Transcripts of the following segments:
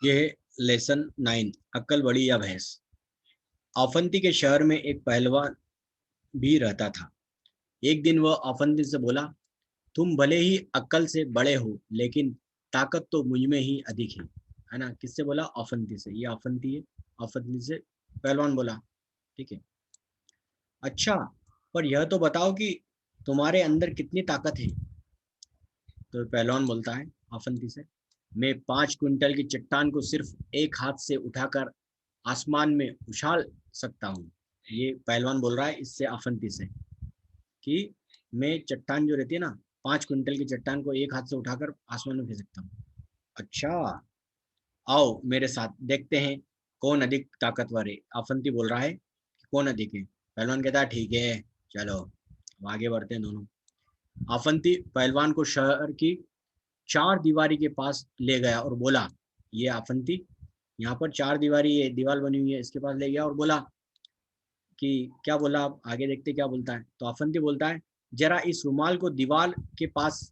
ये है लेसन 9, अक्ल बड़ी या भैंस। अवंती के शहर में एक पहलवान भी रहता था। एक दिन वह अवंती से बोला, तुम भले ही अक्ल से बड़े हो, लेकिन ताकत तो मुझ में ही अधिक है ना। किससे बोला? अवंती से। ये अवंती है, अवंती से पहलवान बोला। ठीक है। अच्छा, पर यह तो बताओ कि तुम्हारे अंदर कितनी ताकत है। तो पहलवान बोलता है अवंती से, मैं 5 क्विंटल की चट्टान को सिर्फ एक हाथ से उठाकर आसमान में उछाल सकता हूँ। ये पहलवान बोल रहा है इससे अवंती से कि मैं चट्टान जो रहती है ना, 5 क्विंटल की चट्टान को एक हाथ से उठाकर आसमान में फेंक सकता हूँ। अच्छा, आओ मेरे साथ देखते हैं कौन अधिक ताकतवर है। अफंती बोल रहा है कि कौन अधिक है। पहलवान कहता है ठीक है, चलो अब आगे बढ़ते हैं दोनों। अफंती पहलवान को शहर की चार दीवारी के पास ले गया और बोला, ये अफंती यहाँ पर चार दीवारी है, दीवार बनी हुई है, इसके पास ले गया और बोला कि क्या बोला, आप आगे देखते क्या बोलता है। तो अफंती बोलता है, जरा इस रुमाल को दीवार के पास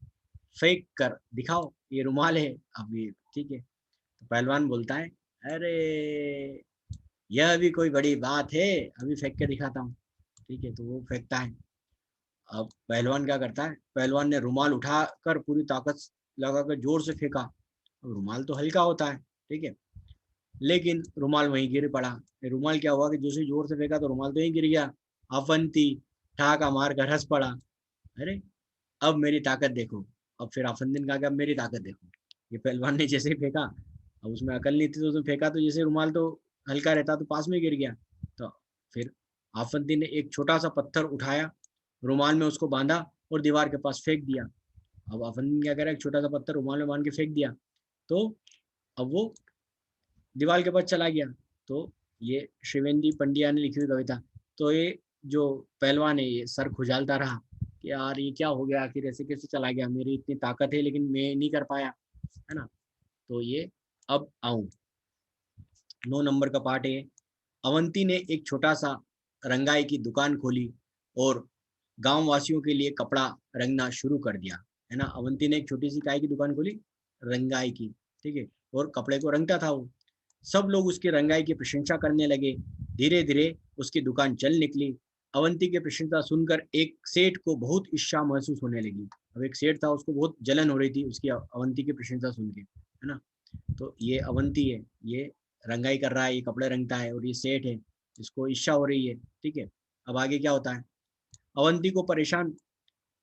फेंक कर दिखाओ, ये रुमाल है। अब ये ठीक है। तो पहलवान बोलता है, अरे यह भी कोई बड़ी बात है, अभी फेंक के दिखाता हूँ। ठीक है, तो वो फेंकता है। अब पहलवान क्या करता है, पहलवान ने रुमाल उठाकर पूरी ताकत लगाकर जोर से फेंका। अब रुमाल तो हल्का होता है, ठीक है, लेकिन रुमाल वहीं गिर पड़ा। रुमाल क्या हुआ कि जैसे जोर से फेंका तो रुमाल तो ही गिर गया। अफंती ठहाका मार कर हंस पड़ा। अरे अब मेरी ताकत देखो। अब फिर आफंदीन कहा कि अब मेरी ताकत देखो। ये पहलवान ने जैसे ही फेंका, अब उसमें अकल नहीं थी तो उसने फेंका तो जैसे रुमाल तो हल्का रहता तो पास में गिर गया। तो फिर आफंदीन ने एक छोटा सा पत्थर उठाया, रुमाल में उसको बांधा और दीवार के पास फेंक दिया। अब आफंदीन क्या करे, एक छोटा सा पत्थर रुमाल में बांध के फेंक दिया, तो अब वो दीवार के पास चला गया। तो ये शिवेंद्र पंड्या ने लिखी हुई कविता। तो ये जो पहलवान है ये सर खुजालता रहा कि यार ये क्या हो गया, आखिर ऐसे कैसे चला गया, मेरी इतनी ताकत है लेकिन मैं नहीं कर पाया, है ना। तो ये अब आऊं 9 नंबर का पार्ट है। अवंती ने एक छोटा सा रंगाई की दुकान खोली और गांव वासियों के लिए कपड़ा रंगना शुरू कर दिया, है ना। अवंती ने एक छोटी सी काय की दुकान खोली, रंगाई की, ठीक है, और कपड़े को रंगता था वो। सब लोग उसकी रंगाई की प्रशंसा करने लगे। धीरे धीरे उसकी दुकान चल निकली। अवंती की प्रशंसा सुनकर एक सेठ को बहुत ईर्ष्या महसूस होने लगी। अब एक सेठ था, उसको बहुत जलन हो रही थी उसकी अवंती की प्रशंसा सुन के, है ना। तो ये अवंती है, ये रंगाई कर रहा है, ये कपड़े रंगता है, और ये सेठ है, इसको ईर्ष्या हो रही है। ठीक है, अब आगे क्या होता है। अवंती को परेशान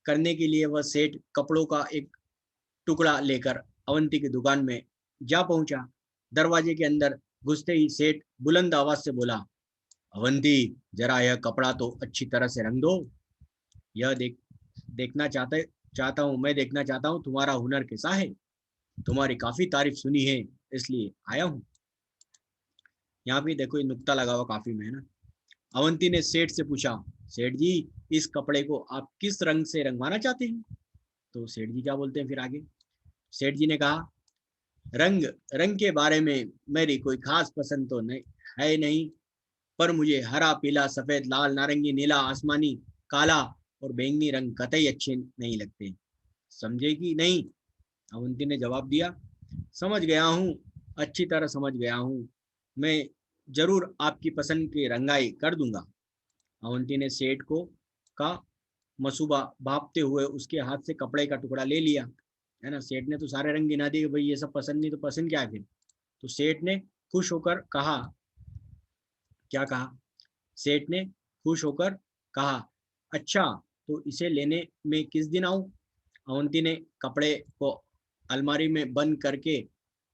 करने के लिए वह सेठ कपड़ों का एक टुकड़ा लेकर अवंती की दुकान में जा पहुंचा। दरवाजे के अंदर घुसते ही सेठ बुलंद आवाज से बोला, अवंती जरा यह कपड़ा तो अच्छी तरह से रंग दो। यह देखना चाहता हूँ, मैं देखना चाहता हूँ तुम्हारा हुनर कैसा है। तुम्हारी काफी तारीफ सुनी है, इसलिए आया हूँ। यहाँ पे देखो ये नुक्ता लगा हुआ काफी में, है ना। अवंती ने सेठ से पूछा, सेठ जी इस कपड़े को आप किस रंग से रंगवाना चाहते हैं। तो सेठ जी क्या बोलते हैं फिर आगे। सेठ जी ने कहा, रंग रंग के बारे में मेरी कोई खास पसंद तो नहीं है नहीं, पर मुझे हरा पीला सफेद लाल नारंगी नीला आसमानी काला और बैंगनी रंग कतई अच्छे नहीं लगते। समझे कि नहीं। अवंती ने जवाब दिया, समझ गया हूँ, अच्छी तरह समझ गया हूँ, मैं जरूर आपकी पसंद की रंगाई कर दूंगा। अवंती ने सेठ को का मसूबा भापते हुए उसके हाथ से कपड़े का टुकड़ा ले लिया, है ना। सेठ ने तो सारे रंग गिना दिए, भाई ये सब पसंद नहीं तो पसंद क्या है फिर। तो सेठ ने खुश होकर कहा, क्या कहा, सेठ ने खुश होकर कहा, अच्छा तो इसे लेने में किस दिन आऊं। अवंती ने कपड़े को अलमारी में बंद करके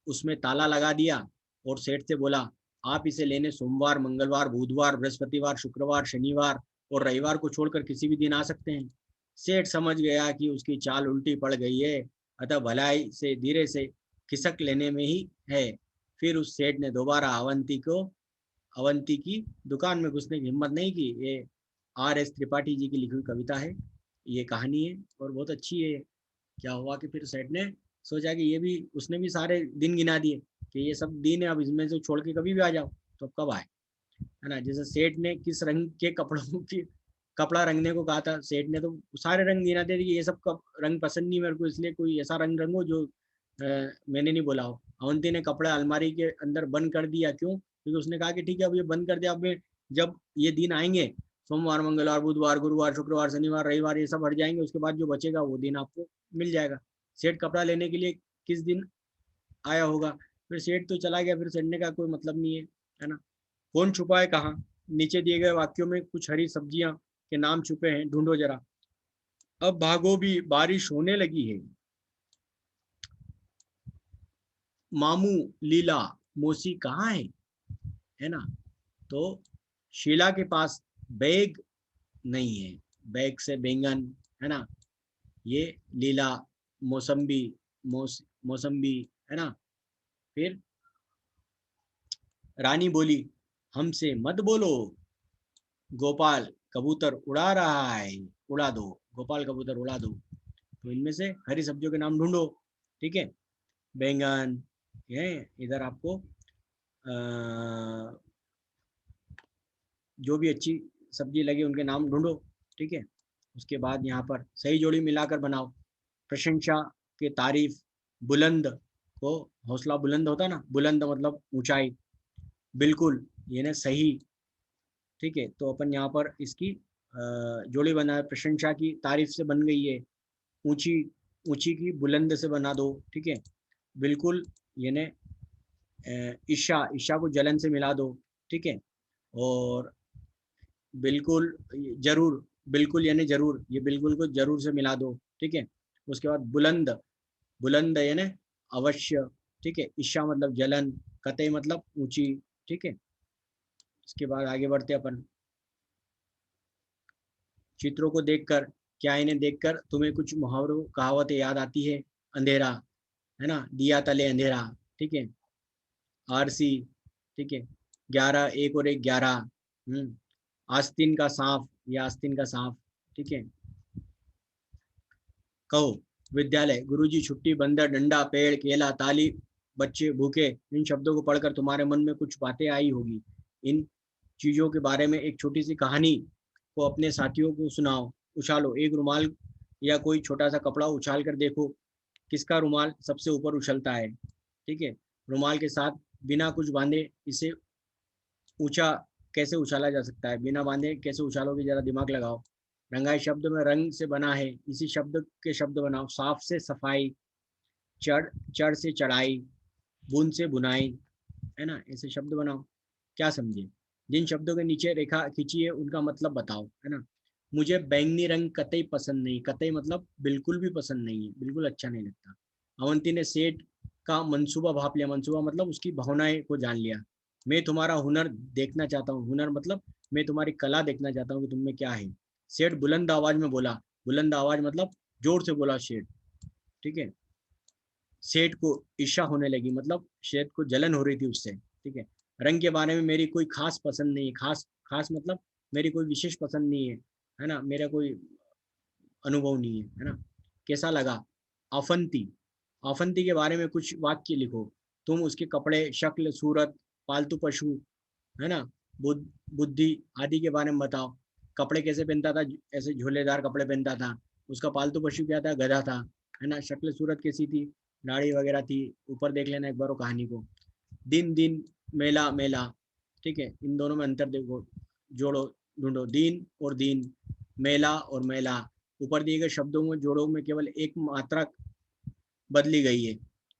उसमें ताला लगा दिया और सेठ से बोला, आप इसे लेने सोमवार मंगलवार बुधवार बृहस्पतिवार शुक्रवार शनिवार और रविवार को छोड़कर किसी भी दिन आ सकते हैं। सेठ समझ गया कि उसकी चाल उल्टी पड़ गई है, अतः भलाई से धीरे से खिसक लेने में ही है। फिर उस सेठ ने दोबारा अवंती की दुकान में घुसने की हिम्मत नहीं की। ये R S त्रिपाठी जी की लिखी हुई कविता है, ये कहानी है और बहुत अच्छी है। क्या हुआ कि फिर सेठ ने सोचा कि ये भी, उसने भी सारे दिन गिना दिए कि ये सब दिन है, अब इसमें से छोड़ के कभी भी आ जाओ तो अब कब आए, है ना। जैसे सेठ ने किस रंग के कपड़ों की कपड़ा रंगने को कहा था, सेठ ने तो सारे रंग गिना दिए कि ये सब रंग पसंद नहीं मेरे को, इसलिए कोई ऐसा रंग रंगो जो मैंने नहीं बोला हो। अवंती ने कपड़ा अलमारी के अंदर बंद कर दिया। क्यों? क्योंकि उसने कहा कि ठीक है अब ये बंद कर दिया, अब जब ये दिन आएंगे सोमवार, मंगलवार, बुधवार, गुरुवार, शुक्रवार, शनिवार, रविवार, ये सब हट जाएंगे, उसके बाद जो बचेगा वो दिन आपको मिल जाएगा। सेठ कपड़ा लेने के लिए किस दिन आया होगा? फिर सेठ तो चला गया, फिर सेठने का कोई मतलब नहीं है ना। कौन छुपा है कहाँ? नीचे दिए गए वाक्यों में कुछ हरी सब्जियां के नाम छुपे हैं, ढूंढो जरा। अब भागो भी, बारिश होने लगी है। मामू, लीला, मौसी कहाँ है ना। तो शीला के पास बैग नहीं है, बैग से बैंगन, है ना। ये लीला, मौसम्बी, मौसम्बी, है ना। फिर रानी बोली, हमसे मत बोलो, गोपाल कबूतर उड़ा रहा है, उड़ा दो, गोपाल कबूतर उड़ा दो। तो इनमें से हरी सब्जियों के नाम ढूंढो। ठीक है, बैंगन है इधर आपको, जो भी अच्छी सब्जी लगी उनके नाम ढूंढो। ठीक है, उसके बाद यहाँ पर सही जोड़ी मिलाकर बनाओ। प्रशंसा के तारीफ, बुलंद को, हौसला बुलंद होता ना, बुलंद मतलब ऊंचाई, बिल्कुल ये ना सही। ठीक है, तो अपन यहाँ पर इसकी जोड़ी बनाए। प्रशंसा की तारीफ से बन गई है, ऊंची, ऊंची की बुलंद से बना दो। ठीक है, बिल्कुल यानी ईशा, ईशा को जलन से मिला दो। ठीक है, और बिल्कुल, जरूर, बिल्कुल यानी जरूर, ये बिल्कुल को जरूर से मिला दो। ठीक है, उसके बाद बुलंद, बुलंद यानी अवश्य। ठीक है, ईशा मतलब जलन, कतई मतलब ऊंची। ठीक है, इसके बाद आगे बढ़ते अपन। चित्रों को देखकर, क्या इन्हें देखकर तुम्हें कुछ मुहावरों कहावतें याद आती है? अंधेरा, है ना, दिया तले अंधेरा। ठीक है, आरसी। ठीक है, 11, एक और एक 11। आस्तीन का सांप, या आस्तीन का सांप। ठीक है, कहो। विद्यालय, गुरुजी, छुट्टी, बंदर, डंडा, पेड़, केला, ताली, बच्चे, भूखे। इन शब्दों को पढ़कर तुम्हारे मन में कुछ बातें आई होगी। इन चीजों के बारे में एक छोटी सी कहानी को अपने साथियों को सुनाओ। उछालो, एक रुमाल या कोई छोटा सा कपड़ा उछाल कर देखो, किसका रुमाल सबसे ऊपर उछलता है। ठीक है, रुमाल के साथ बिना कुछ बांधे इसे ऊंचा कैसे उछाला जा सकता है? बिना बांधे कैसे उछालोगे, जरा दिमाग लगाओ। रंगाई शब्द में रंग से बना है, इसी शब्द के शब्द बनाओ। साफ से सफाई, चढ़, चढ़ से चढ़ाई, बूंद से बुनाई, है ना, ऐसे शब्द बनाओ। क्या समझे? जिन शब्दों के नीचे रेखा खींची है उनका मतलब बताओ, है ना। मुझे बैंगनी रंग कतई पसंद नहीं, कतई मतलब बिल्कुल भी पसंद नहीं है, बिल्कुल अच्छा नहीं लगता। अवंती ने सेठ का मंसूबा भाप लिया, मंसूबा मतलब उसकी भावनाएं को जान लिया। मैं तुम्हारा हुनर देखना चाहता हूँ, हुनर मतलब मैं तुम्हारी कला देखना चाहता हूँ कि तुम में क्या है। सेठ बुलंद आवाज में बोला, बुलंद आवाज मतलब जोर से बोला सेठ। ठीक है, सेठ को ईर्ष्या होने लगी, मतलब सेठ को जलन हो रही थी उससे। ठीक है, रंग के बारे में मेरी कोई खास पसंद नहीं है, खास, खास मतलब मेरी कोई विशेष पसंद नहीं है ना, मेरा कोई अनुभव नहीं है ना। कैसा लगा? आफंती, आफंती के बारे में कुछ वाक्य लिखो। तुम उसके कपड़े, शक्ल, सूरत, पालतू पशु, है ना, बुद्धि आदि के बारे में बताओ। कपड़े कैसे पहनता था? ऐसे झोलेदार कपड़े पहनता था। उसका पालतू पशु क्या था? गधा था, है ना। शक्ल सूरत कैसी थी? दाढ़ी वगैरह थी। ऊपर देख लेना एक बार वो कहानी को। दिन, दिन, मेला, मेला। ठीक है, इन दोनों में अंतर देखो, जोड़ो, ढूंढो। दिन और दिन, मेला और मेला। ऊपर दिए गए शब्दों में जोड़ों में केवल एक मात्रा बदली गई है,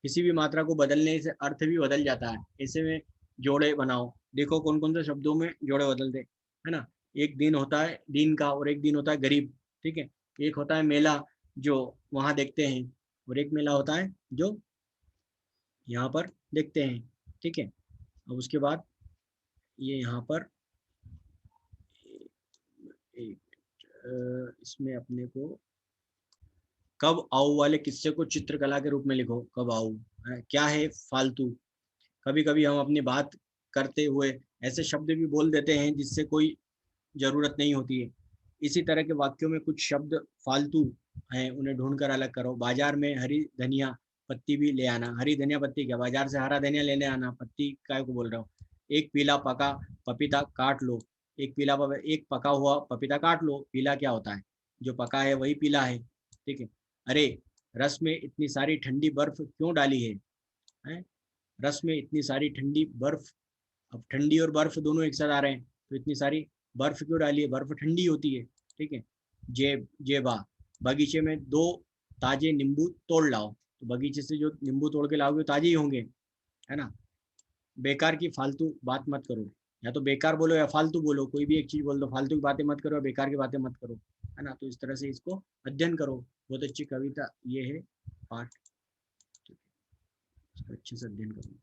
किसी भी मात्रा को बदलने से अर्थ भी बदल जाता है। ऐसे में जोड़े बनाओ। देखो कौन कौन से शब्दों में जोड़े बदलते, है ना। एक दिन होता है दिन का, और एक दिन होता है गरीब। ठीक है, एक होता है मेला जो वहां देखते हैं, और एक मेला होता है जो यहाँ पर देखते हैं। ठीक है, अब उसके बाद ये यहाँ पर इसमें अपने को कब आओ वाले किस्से को चित्रकला के रूप में लिखो। कब आओ, क्या है फालतू। कभी कभी हम अपनी बात करते हुए ऐसे शब्द भी बोल देते हैं जिससे कोई जरूरत नहीं होती है। इसी तरह के वाक्यों में कुछ शब्द फालतू हैं, उन्हें ढूंढकर अलग करो। बाजार में हरी धनिया पत्ती भी ले आना। हरी धनिया पत्ती क्या? बाजार से हरा धनिया लेने आना, पत्ती काय को बोल रहा हूँ। एक पीला पका पपीता काट लो। एक पका हुआ पपीता काट लो। पीला क्या होता है? जो पका है वही पीला है। ठीक है, अरे रस में इतनी सारी ठंडी बर्फ क्यों डाली है? रस में इतनी सारी ठंडी बर्फ, अब ठंडी और बर्फ दोनों एक साथ आ रहे हैं, तो इतनी सारी बर्फ क्यों डाली है, बर्फ ठंडी होती है, ठीक है। जेबा, बगीचे में 2 ताजे नींबू तोड़ लाओ, तो बगीचे से जो नींबू तोड़ के लाओगे ताजे ही होंगे, है ना। बेकार की फालतू बात मत करो, या तो बेकार बोलो या फालतू बोलो, कोई भी एक चीज बोल दो, फालतू की बातें मत करो, बेकार की बातें मत करो, है ना। तो इस तरह से इसको अध्ययन करो। बहुत अच्छी कविता ये है, पाठ, इसको अच्छे से अध्ययन करो।